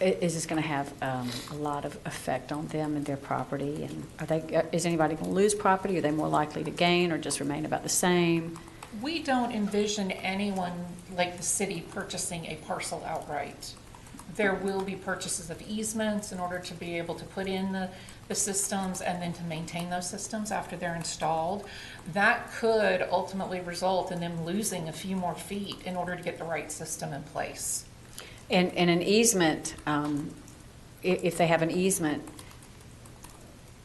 Is this going to have a lot of effect on them and their property? And is anybody going to lose property? Are they more likely to gain or just remain about the same? We don't envision anyone like the city purchasing a parcel outright. There will be purchases of easements in order to be able to put in the systems and then to maintain those systems after they're installed. That could ultimately result in them losing a few more feet in order to get the right system in place. And an easement, if they have an easement,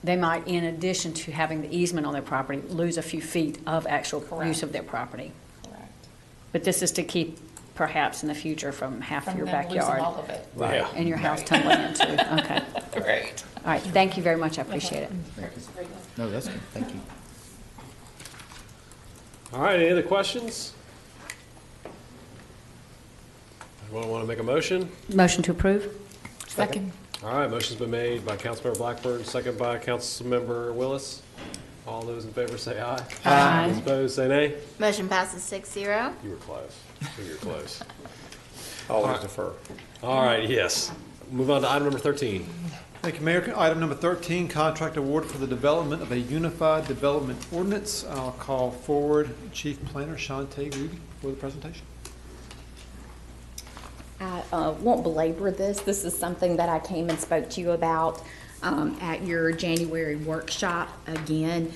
they might, in addition to having the easement on their property, lose a few feet of actual use of their property. Correct. But this is to keep, perhaps in the future, from half From your them losing backyard. all of it. Right, Yeah. and your house tumbling into. Okay. Right. All right, thank you very much, I appreciate it. No, that's good. Thank you. All right, any other questions? Anyone want to make a motion? Motion to approve? Second. All right, motion's been made by Councilmember Blackburn, second by Councilmember Willis. All those in favor say aye. Aye. Those opposed, say nay. Motion passes 6-0. You were close. You were close. Always defer. All right, yes. Move on to item number 13. Thank you, Mayor. Item number 13, contract award for the development of a unified development ordinance. I'll call forward Chief Planner Shantae Ruby for the presentation. I won't belabor this. This is something that I came and spoke to you about at your January workshop. Again,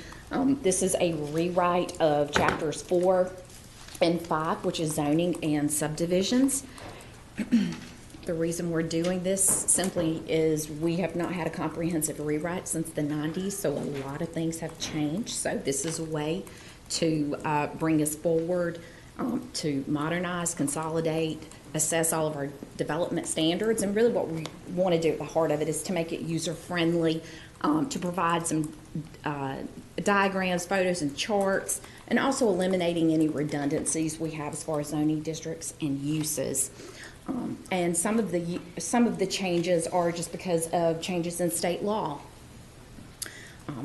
this is a rewrite of chapters 4 and 5, which is zoning and subdivisions. The reason we're doing this simply is we have not had a comprehensive rewrite since the 90s, so a lot of things have changed. So this is a way to bring us forward, to modernize, consolidate, assess all of our development standards, and really what we want to do at the heart of it is to make it user-friendly, to provide some diagrams, photos, and charts, and also eliminating any redundancies we have as far as zoning districts and uses. And some of the changes are just because of changes in state law.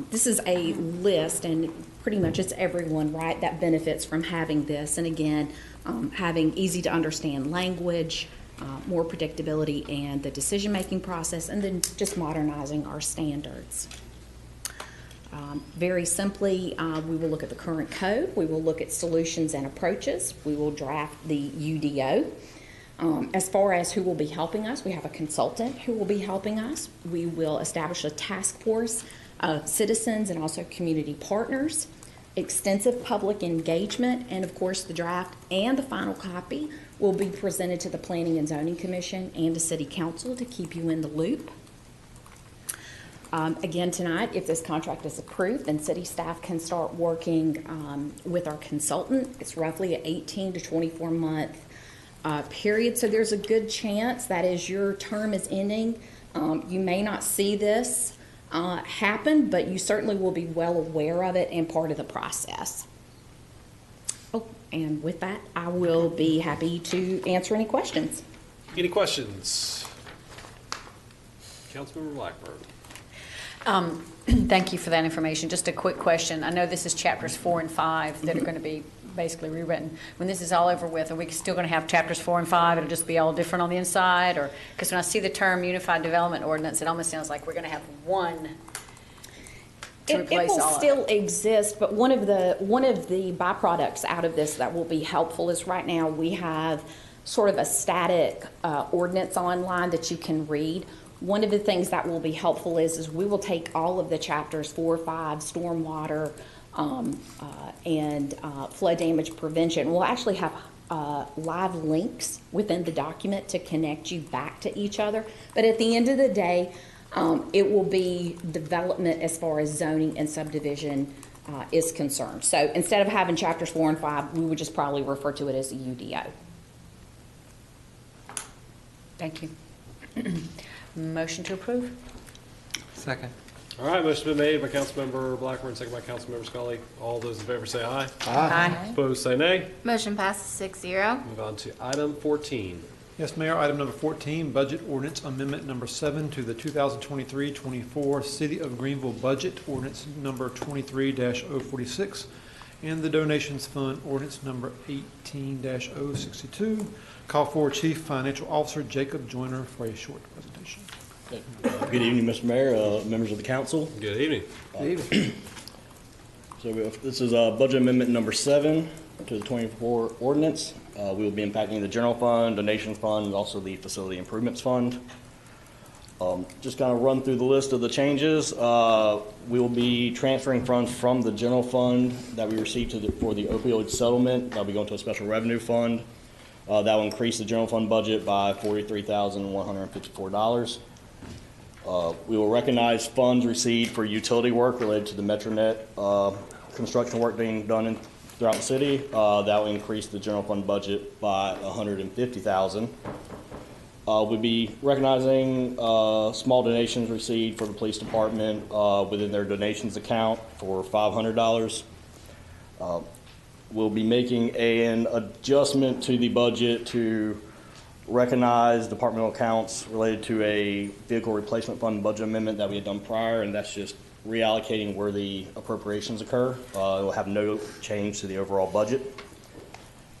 This is a list, and pretty much it's everyone, right, that benefits from having this. And again, having easy to understand language, more predictability in the decision-making process, and then just modernizing our standards. Very simply, we will look at the current code, we will look at solutions and approaches, we will draft the UDO. As far as who will be helping us, we have a consultant who will be helping us. We will establish a task force of citizens and also community partners, extensive public engagement, and of course the draft and the final copy will be presented to the Planning and Zoning Commission and to City Council to keep you in the loop. Again, tonight, if this contract is approved, then city staff can start working with our consultant. It's roughly an 18 to 24 month period, so there's a good chance that as your term is ending, you may not see this happen, but you certainly will be well aware of it and part of the process. Oh, and with that, I will be happy to answer any questions. Any questions? Councilmember Blackburn. Thank you for that information. Just a quick question. I know this is chapters 4 and 5 that are going to be basically rewritten. When this is all over with, are we still going to have chapters 4 and 5? It'll just be all different on the inside? Or because when I see the term Unified Development Ordinance, it almost sounds like we're going to have one to It replace will all of still it. exist, but one of the byproducts out of this that will be helpful is right now we have sort of a static ordinance online that you can read. One of the things that will be helpful is we will take all of the chapters 4, 5, stormwater, and flood damage prevention. We'll actually have live links within the document to connect you back to each other. But at the end of the day, it will be development as far as zoning and subdivision is concerned. So instead of having chapters 4 and 5, we would just probably refer to it as a UDO. Thank you. Motion to approve? Second. All right, motion's been made by Councilmember Blackburn, second by Councilmember Scully. All those in favor say aye. Aye. Opposed, say nay. Motion passes 6-0. Move on to item 14. Yes, Mayor. Item number 14, Budget Ordinance Amendment Number 7 to the 2023-24 City of Greenville Budget Ordinance Number 23-046 and the Donations Fund Ordinance Number 18-062. Call for Chief Financial Officer Jacob Joyner for a short presentation. Good evening, Mr. Mayor, members of the council. Good evening. Good evening. So this is Budget Amendment Number 7 to the 24 ordinance. We will be impacting the general fund, donation fund, and also the facility improvements fund. Just kind of run through the list of the changes. We will be transferring funds from the general fund that we received for the opioid settlement. That'll be going to a special revenue fund. That will increase the general fund budget by $43,154. We will recognize funds received for utility work related to the MetroNet construction work being done throughout the city. That will increase the general fund budget by $150,000. We'll be recognizing small donations received for the police department within their donations account for $500. We'll be making an adjustment to the budget to recognize departmental accounts related to a vehicle replacement fund budget amendment that we had done prior, and that's just reallocating where the appropriations occur. It will have no change to the overall budget.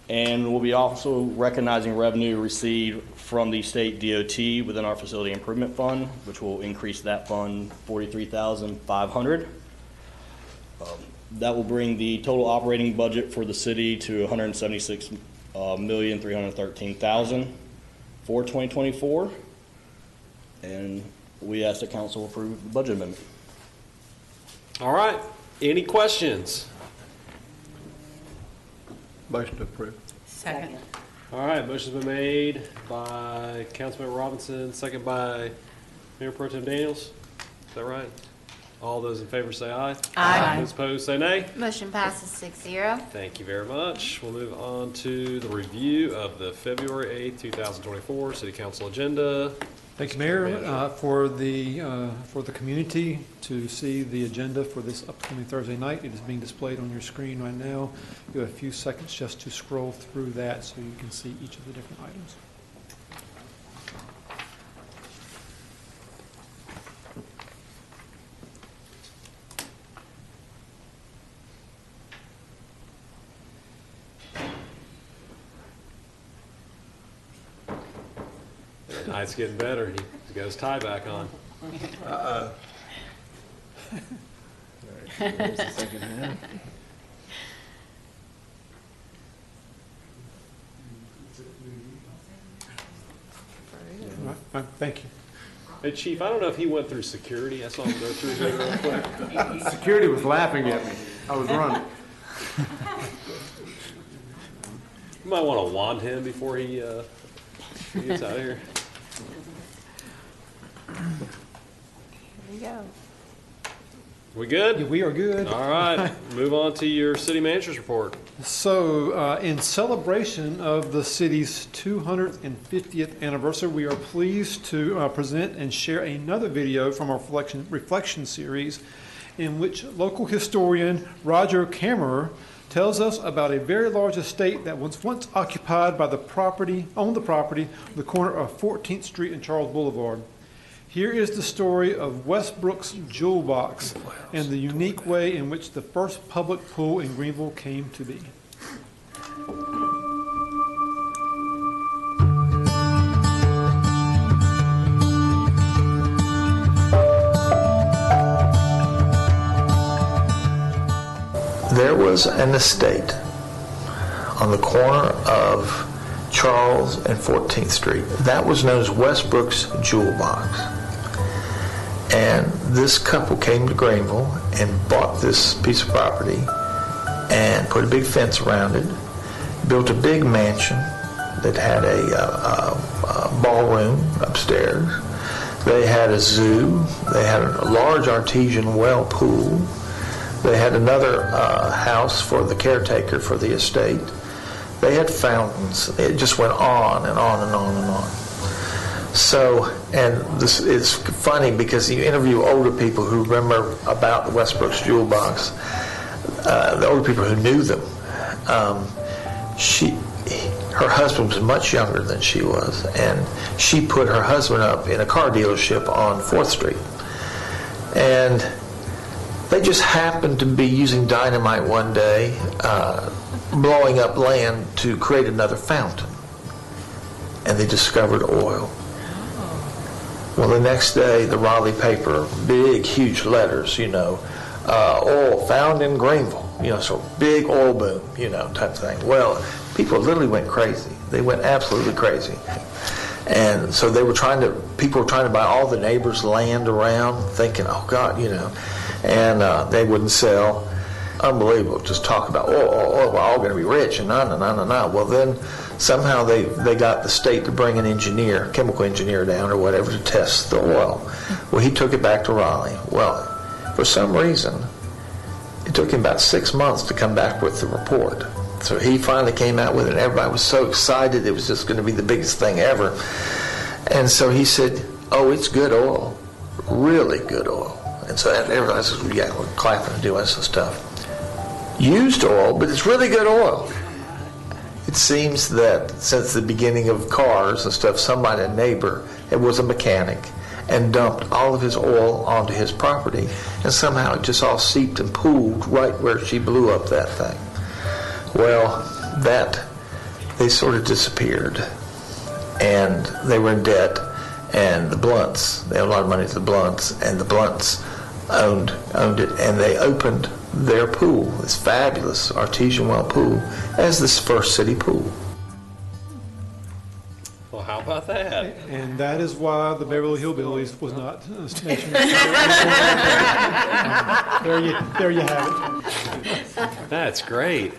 And we'll be also recognizing revenue received from the state DOT within our facility improvement fund, which will increase that fund $43,500. That will bring the total operating budget for the city to $176,313,000 for 2024. And we ask that council approve the budget amendment. All right. Any questions? Motion to approve. Second. All right. Motion's been made by Councilmember Robinson, second by Mayor Pro Tem Daniels. Is that right? All those in favor say aye. Aye. Those opposed say nay. Motion passes 6-0. Thank you very much. We'll move on to the review of the February 8th, 2024 City Council agenda. Thank you, Mayor. For the community to see the agenda for this upcoming Thursday night, it is being displayed on your screen right now. You have a few seconds just to scroll through that so you can see each of the different items. Night's getting better. He got his tie back on. There's the second hand. All right, thank you. Hey, Chief, I don't know if he went through security. I saw him go through there real quick. Security was laughing at me. I was running. You might want to wand him before he gets out of here. Here we go. We good? Yeah, we are good. All right. Move on to your city manager's report. So, in celebration of the city's 250th anniversary, we are pleased to present and share another video from our reflection series in which local historian Roger Kammerer tells us about a very large estate that was once occupied by the property on the corner of 14th Street and Charles Boulevard. Here is the story of Westbrook's Jewel Box and the unique way in which the first public pool in Greenville came to be. There was an estate on the corner of Charles and 14th Street. That was known as Westbrook's Jewel Box. And this couple came to Greenville and bought this piece of property and put a big fence around it, built a big mansion that had a ballroom upstairs. They had a zoo. They had a large artesian well pool. They had another house for the caretaker for the estate. They had fountains. It just went on and on and on and on. So, and this is funny because you interview older people who remember about the Westbrook's Jewel Box, the older people who knew them. Her husband was much younger than she was, and she put her husband up in a car dealership on 4th Street. And they just happened to be using dynamite one day, blowing up land to create another fountain. And they discovered oil. Well, the next day, the Raleigh paper, big, huge letters, oil found in Greenville. sort of big oil boom, type of thing. Well, people literally went crazy. They went absolutely crazy. And so people were trying to buy all the neighbors' land around, thinking, oh God, and they wouldn't sell. Unbelievable. Just talk about, we're all going to be rich, and no. Well, then somehow they got the state to bring an engineer, chemical engineer down or whatever, to test the oil. Well, he took it back to Raleigh. Well, for some reason, it took him about 6 months to come back with the report. So he finally came out with it, and everybody was so excited it was just going to be the biggest thing ever. And so he said, oh, it's good oil, really good oil. And so everybody says, yeah, we're clapping and doing some stuff. Used oil, but it's really good oil. It seems that since the beginning of cars and stuff, somebody, a neighbor, it was a mechanic, and dumped all of his oil onto his property, and somehow it just all seeped and pooled right where she blew up that thing. Well, they sort of disappeared, and they were in debt, and the Blunts, they owed a lot of money to the Blunts, and the Blunts owned it, and they opened their pool, this fabulous artesian well pool, as this first city pool. Well, how about that? And that is why the Beverly Hillbillies was not mentioned. There you have it. That's great.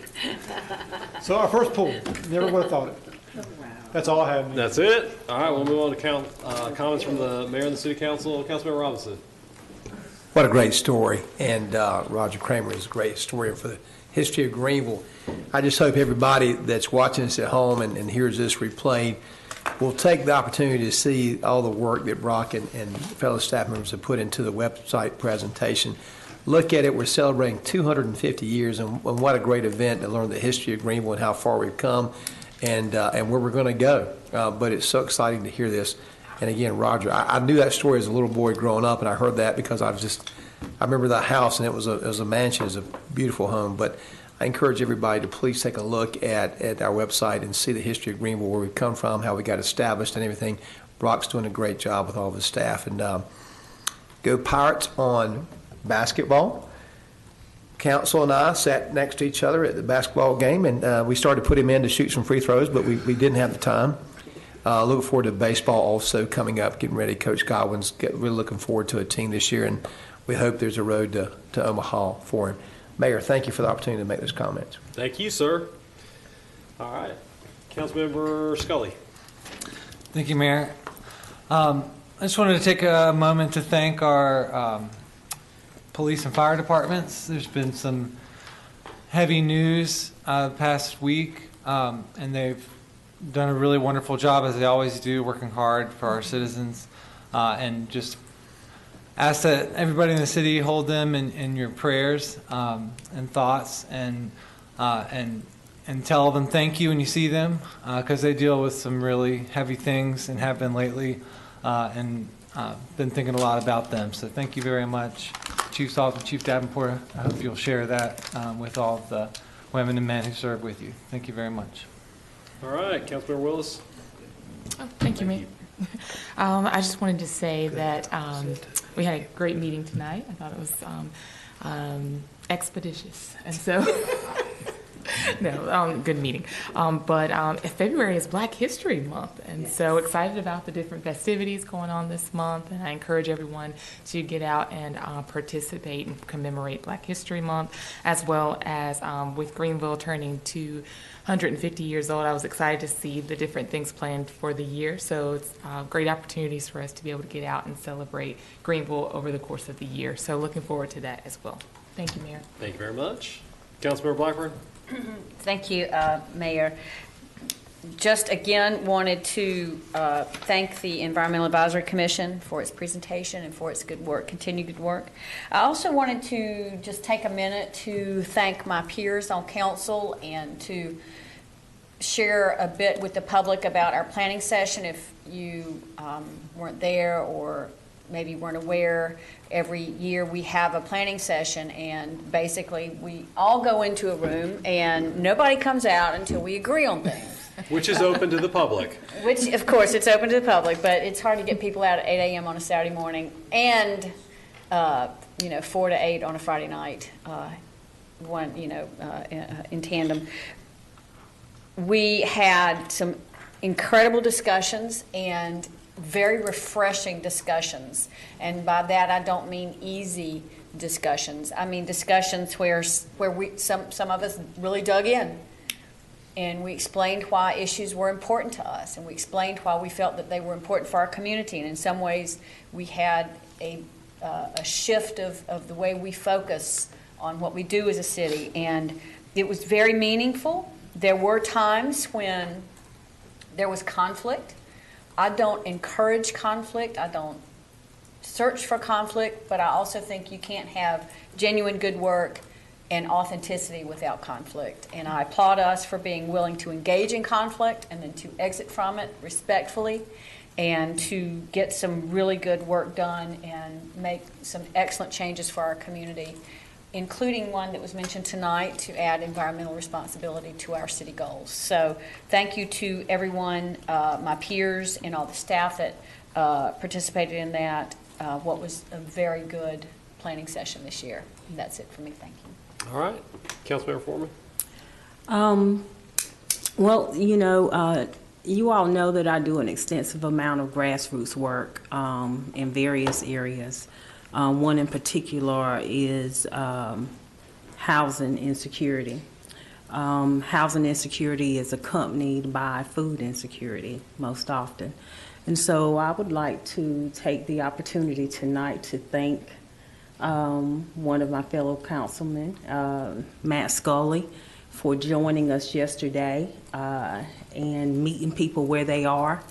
So our first pool, never would have thought it. That's all I have. That's it? All right, we'll move on to comments from the mayor and the city council. Councilmember Robinson. What a great story, and Roger Kramer is a great historian for the history of Greenville. I just hope everybody that's watching us at home and hears this replayed will take the opportunity to see all the work that Brock and fellow staff members have put into the website presentation. Look at it, we're celebrating 250 years, and what a great event to learn the history of Greenville and how far we've come and where we're going to go. But it's so exciting to hear this. And again, Roger, I knew that story as a little boy growing up, and I heard that because I remember that house, and it was a mansion, it was a beautiful home. But I encourage everybody to please take a look at our website and see the history of Greenville, where we've come from, how we got established, and everything. Brock's doing a great job with all of his staff. And go Pirates on basketball. Council and I sat next to each other at the basketball game, and we started to put him in to shoot some free throws, but we didn't have the time. Looking forward to baseball also coming up, getting ready. Coach Godwin's really looking forward to a team this year, and we hope there's a road to Omaha for him. Mayor, thank you for the opportunity to make those comments. Thank you, sir. All right. Councilmember Scully. Thank you, Mayor. I just wanted to take a moment to thank our police and fire departments. There's been some heavy news the past week, and they've done a really wonderful job, as they always do, working hard for our citizens, and just ask that everybody in the city hold them in your prayers and thoughts, and tell them thank you when you see them, because they deal with some really heavy things and have been lately, and been thinking a lot about them. So thank you very much, Chief Salt and Chief Davenport. I hope you'll share that with all of the women and men who serve with you. Thank you very much. All right, Councilmember Willis. Oh, thank you, Mayor. I just wanted to say that we had a great meeting tonight. I thought it was expeditious, and so good meeting. But February is Black History Month, and so excited about the different festivities going on this month. And I encourage everyone to get out and participate and commemorate Black History Month, as well as with Greenville turning 150 years old. I was excited to see the different things planned for the year. So it's great opportunities for us to be able to get out and celebrate Greenville over the course of the year. So looking forward to that as well. Thank you, Mayor. Thank you very much. Councilmember Blackburn. Thank you, Mayor. Just again wanted to thank the Environmental Advisory Commission for its presentation and for its good work, continued good work. I also wanted to just take a minute to thank my peers on council and to share a bit with the public about our planning session. If you weren't there or maybe weren't aware, every year we have a planning session, and basically we all go into a room and nobody comes out until we agree on things. Which is open to the public. Which, of course, it's open to the public, but it's hard to get people out at 8 a.m. on a Saturday morning and, 4 to 8 on a Friday night. in tandem. We had some incredible discussions and very refreshing discussions. And by that, I don't mean easy discussions. I mean discussions where some of us really dug in. And we explained why issues were important to us, and we explained why we felt that they were important for our community. And in some ways, we had a shift of the way we focus on what we do as a city. And it was very meaningful. There were times when there was conflict. I don't encourage conflict. I don't search for conflict, but I also think you can't have genuine good work and authenticity without conflict. And I applaud us for being willing to engage in conflict and then to exit from it respectfully and to get some really good work done and make some excellent changes for our community, including one that was mentioned tonight to add environmental responsibility to our city goals. So thank you to everyone, my peers and all the staff that participated in that. What was a very good planning session this year. And that's it for me. Thank you. All right. Councilmember Foreman. Well, you all know that I do an extensive amount of grassroots work in various areas. One in particular is housing insecurity. Housing insecurity is accompanied by food insecurity most often. And so I would like to take the opportunity tonight to thank one of my fellow councilmen, Matt Scully, for joining us yesterday and meeting people where they are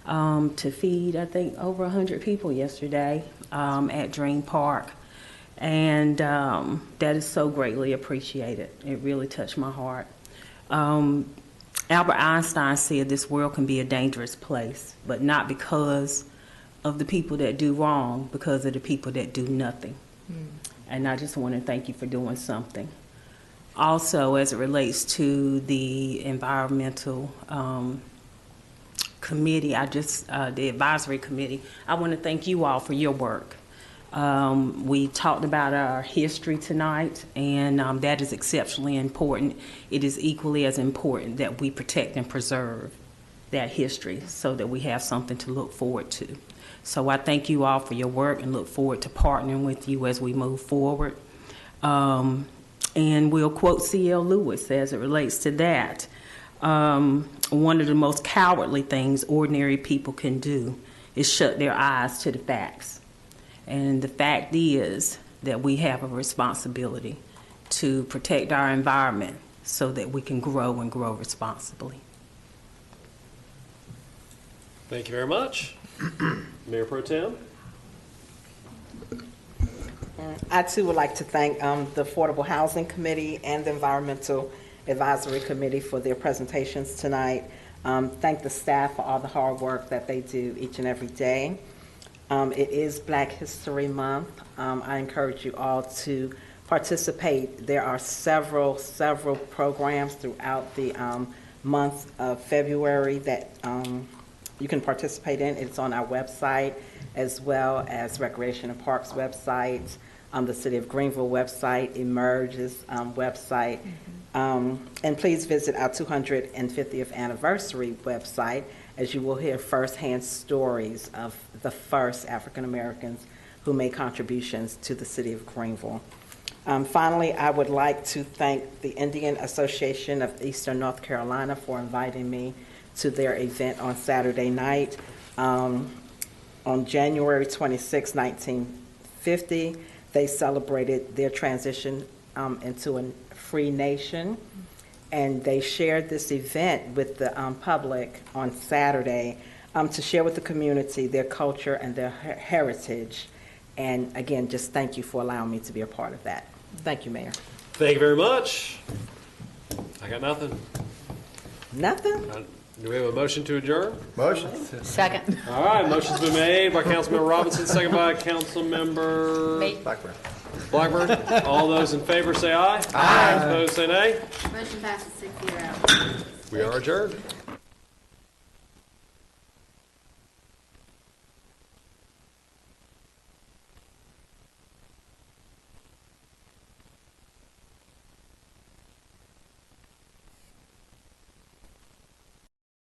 to feed, I think, over 100 people yesterday at Dream Park. And that is so greatly appreciated. It really touched my heart. Albert Einstein said this world can be a dangerous place, but not because of the people that do wrong, because of the people that do nothing. And I just want to thank you for doing something. Also, as it relates to the environmental committee, the advisory committee, I want to thank you all for your work. We talked about our history tonight, and that is exceptionally important. It is equally as important that we protect and preserve that history so that we have something to look forward to. So I thank you all for your work and look forward to partnering with you as we move forward. And we'll quote C.L. Lewis as it relates to that. One of the most cowardly things ordinary people can do is shut their eyes to the facts. And the fact is that we have a responsibility to protect our environment so that we can grow and grow responsibly. Thank you very much. Mayor Pro Tem. I too would like to thank the Affordable Housing Committee and the Environmental Advisory Committee for their presentations tonight. Thank the staff for all the hard work that they do each and every day. It is Black History Month. I encourage you all to participate. There are several programs throughout the month of February that you can participate in. It's on our website as well as Recreation and Parks website, the City of Greenville website, Emerge's website. And please visit our 250th anniversary website, as you will hear firsthand stories of the first African Americans who made contributions to the City of Greenville. Finally, I would like to thank the Indian Association of Eastern North Carolina for inviting me to their event on Saturday night. On January 26, 1950, they celebrated their transition into a free nation, and they shared this event with the public on Saturday to share with the community their culture and their heritage. And again, just thank you for allowing me to be a part of that. Thank you, Mayor. Thank you very much. I got nothing. Nothing? Do we have a motion to adjourn? Motion. Second. All right, motion's been made by Councilmember Robinson, second by Councilmember Blackburn. All those in favor say aye. Aye. Opposed say nay. Motion passes 6-0. We are adjourned.